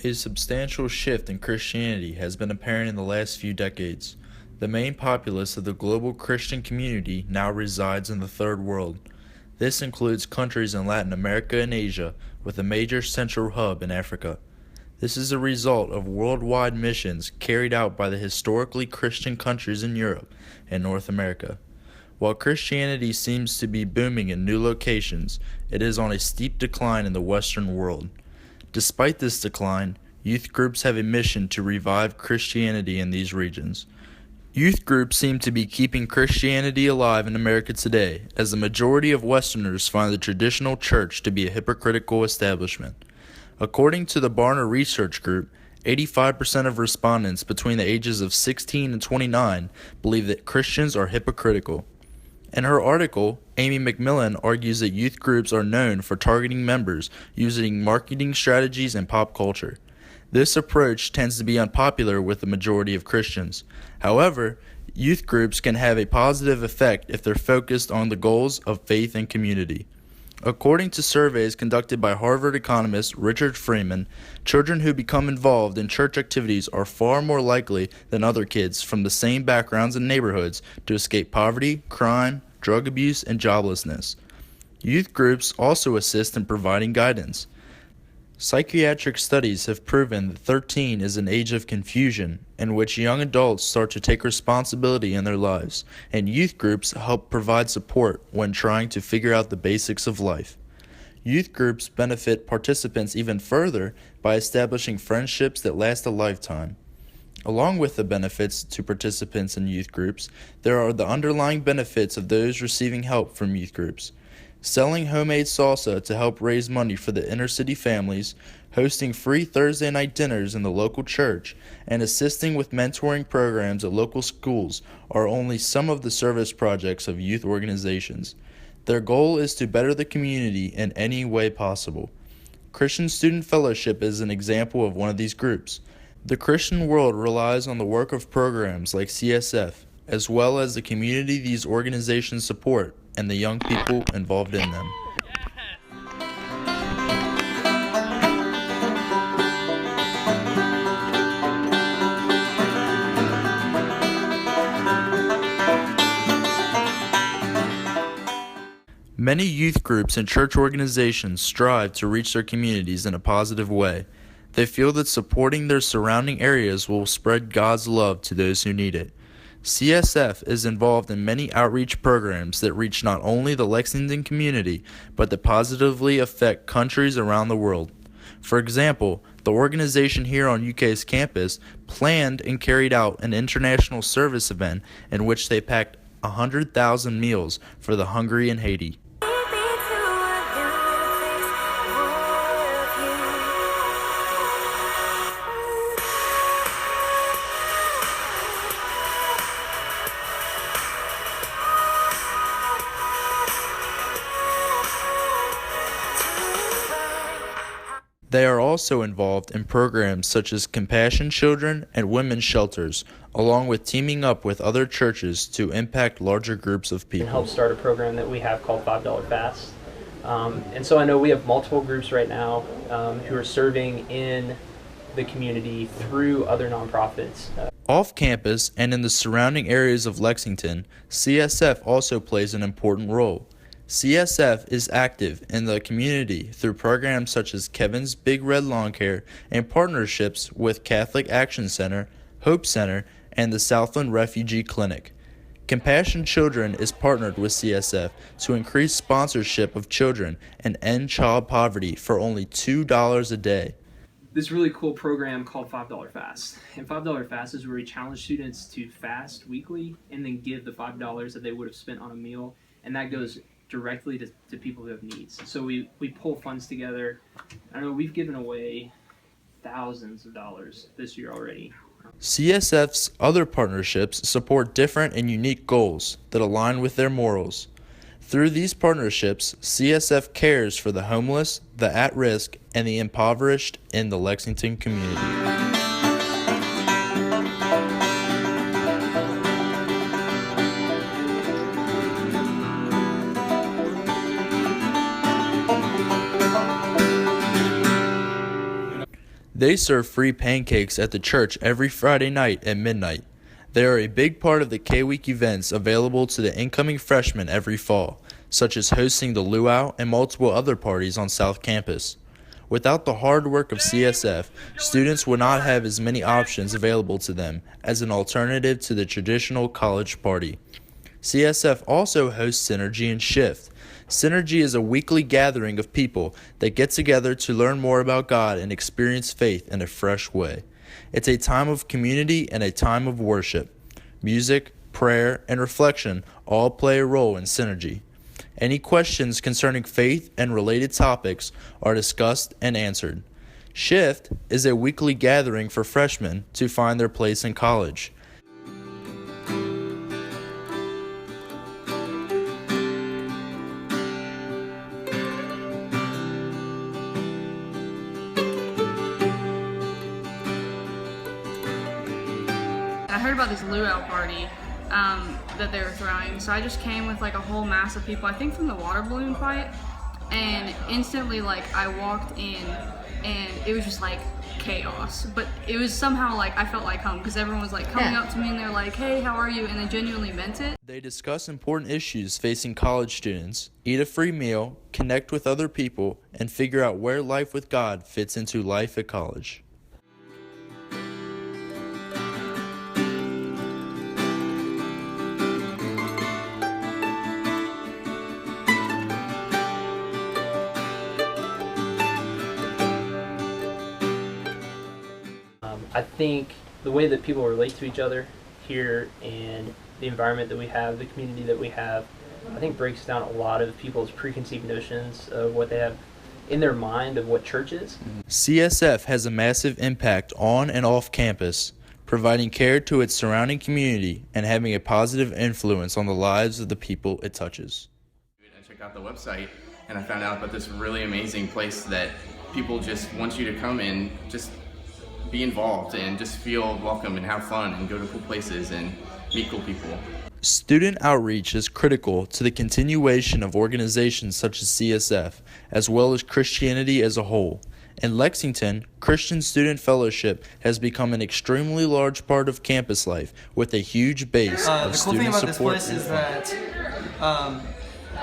A substantial shift in Christianity has been apparent in the last few decades. The main populace of the global Christian community now resides in the Third World. This includes countries in Latin America and Asia, with a major central hub in Africa. This is a result of worldwide missions carried out by the historically Christian countries in Europe and North America. While Christianity seems to be booming in new locations, it is on a steep decline in the Western world. Despite this decline, youth groups have a mission to revive Christianity in these regions. Youth groups seem to be keeping Christianity alive in America today, as the majority of Westerners find the traditional church to be a hypocritical establishment. According to the Barna Research Group, 85% of respondents between the ages of 16 and 29 believe that Christians are hypocritical. In her article, Amy McMillan argues that youth groups are known for targeting members using marketing strategies and pop culture. This approach tends to be unpopular with the majority of Christians. However, youth groups can have a positive effect if they're focused on the goals of faith and community. According to surveys conducted by Harvard economist Richard Freeman, children who become involved in church activities are far more likely than other kids from the same backgrounds and neighborhoods to escape poverty, crime, drug abuse, and joblessness. Youth groups also assist in providing guidance. Psychiatric studies have proven that 13 is an age of confusion in which young adults start to take responsibility in their lives, and youth groups help provide support when trying to figure out the basics of life. Youth groups benefit participants even further by establishing friendships that last a lifetime. Along with the benefits to participants in youth groups, there are the underlying benefits of those receiving help from youth groups. Selling homemade salsa to help raise money for the inner-city families, hosting free Thursday night dinners in the local church, and assisting with mentoring programs at local schools are only some of the service projects of youth organizations. Their goal is to better the community in any way possible. Christian Student Fellowship is an example of one of these groups. The Christian world relies on the work of programs like CSF, as well as the community these organizations support and the young people involved in them. Many youth groups and church organizations strive to reach their communities in a positive way. They feel that supporting their surrounding areas will spread God's love to those who need it. CSF is involved in many outreach programs that reach not only the Lexington community, but that positively affect countries around the world. For example, the organization here on UK's campus planned and carried out an international service event in which they packed 100,000 meals for the hungry in Haiti. They are also involved in programs such as Compassion Children and Women's Shelters, along with teaming up with other churches to impact larger groups of people. And help start a program that we have called $5 Fast. And so I know we have multiple groups right now who are serving in the community through other nonprofits. Off campus and in the surrounding areas of Lexington, CSF also plays an important role. CSF is active in the community through programs such as Kevin's Big Red Lawn Care and partnerships with Catholic Action Center, Hope Center, and the Southland Refugee Clinic. Compassion Children is partnered with CSF to increase sponsorship of children and end child poverty for only $2 a day. This really cool program called $5 Fast. And $5 Fast is where we challenge students to fast weekly and then give the $5 that they would have spent on a meal, and that goes directly to people who have needs. So we pull funds together. I know we've given away thousands of dollars this year already. CSF's other partnerships support different and unique goals that align with their morals. Through these partnerships, CSF cares for the homeless, the at-risk, and the impoverished in the Lexington community. They serve free pancakes at the church every Friday night at midnight. They are a big part of the K-Week events available to the incoming freshmen every fall, such as hosting the luau and multiple other parties on South Campus. Without the hard work of CSF, students would not have as many options available to them as an alternative to the traditional college party. CSF also hosts Synergy and Shift. Synergy is a weekly gathering of people that get together to learn more about God and experience faith in a fresh way. It's a time of community and a time of worship. Music, prayer, and reflection all play a role in Synergy. Any questions concerning faith and related topics are discussed and answered. Shift is a weekly gathering for freshmen to find their place in college. I heard about this luau party that they were throwing, so I just came with like a whole mass of people, I think from the water balloon fight, and instantly like I walked in and it was just like chaos, but it was somehow like I felt like home because everyone was like coming up to me and they're like, hey, how are you, and they genuinely meant it. They discuss important issues facing college students, eat a free meal, connect with other people, and figure out where life with God fits into life at college. I think the way that people relate to each other here and the environment that we have, the community that we have, I think breaks down a lot of people's preconceived notions of what they have in their mind of what church is. CSF has a massive impact on and off campus, providing care to its surrounding community and having a positive influence on the lives of the people it touches. I checked out the website and I found out about this really amazing place that people just want you to come and just be involved and just feel welcome and have fun and go to cool places and meet cool people. Student outreach is critical to the continuation of organizations such as CSF, as well as Christianity as a whole. In Lexington, Christian Student Fellowship has become an extremely large part of campus life with a huge base of student support. The cool thing about this place is that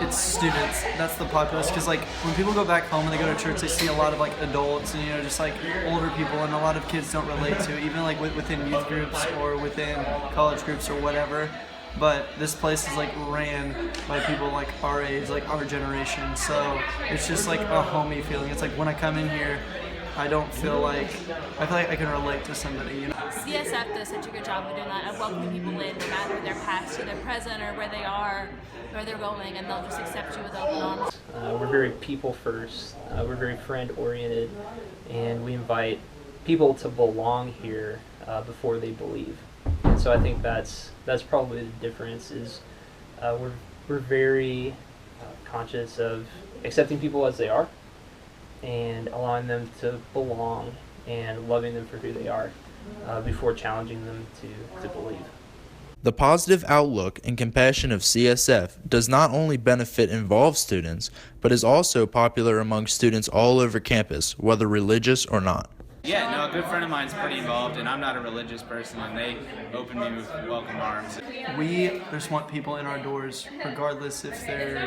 it's students. That's the populace, because like when people go back home and they go to church, they see a lot of like adults and just like older people, and a lot of kids don't relate to, even like within youth groups or within college groups or whatever. But this place is like ran by people like our age, like our generation, so it's just like a homey feeling. It's like when I come in here, I feel like I can relate to somebody, CSF does such a good job of doing that, of welcoming people in, no matter their past or their present or where they are, where they're going, and they'll just accept you with open arms. We're very people first, we're very friend oriented, and we invite people to belong here before they believe. And so I think that's probably the difference is we're very conscious of accepting people as they are and allowing them to belong and loving them for who they are before challenging them to believe. The positive outlook and compassion of CSF does not only benefit involved students, but is also popular among students all over campus, whether religious or not. Yeah, no, a good friend of mine is pretty involved, and I'm not a religious person, and they open me with welcome arms. We just want people in our doors, regardless if they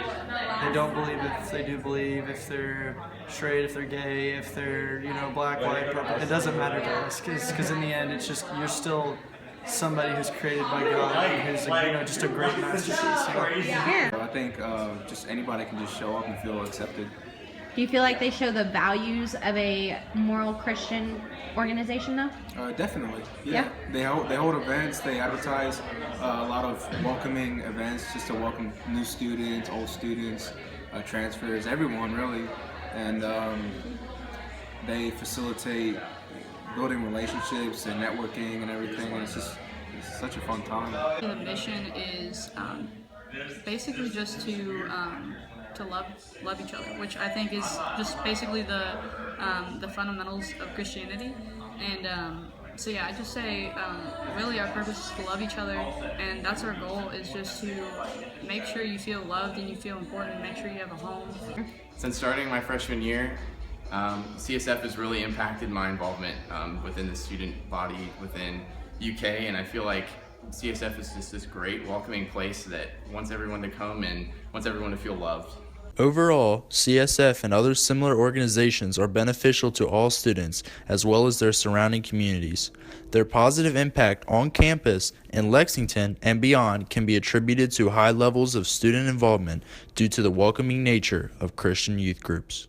don't believe, if they do believe, if they're straight, if they're gay, if they're black, white, purple. It doesn't matter to us, because in the end, it's just you're still somebody who's created by God and who's just a great masterpiece. Yeah. I think just anybody can just show up and feel accepted. Do you feel like they show the values of a moral Christian organization, though? Definitely. Yeah. They hold events. They advertise a lot of welcoming events just to welcome new students, old students, transfers, everyone really, and they facilitate building relationships and networking and everything. And it's such a fun time. The mission is basically just to love each other, which I think is just basically the fundamentals of Christianity. And so yeah, I just say really our purpose is to love each other, and that's our goal, is just to make sure you feel loved and you feel important and make sure you have a home. Since starting my freshman year, CSF has really impacted my involvement within the student body within UK, and I feel like CSF is just this great welcoming place that wants everyone to come and wants everyone to feel loved. Overall, CSF and other similar organizations are beneficial to all students as well as their surrounding communities. Their positive impact on campus in Lexington and beyond can be attributed to high levels of student involvement due to the welcoming nature of Christian youth groups.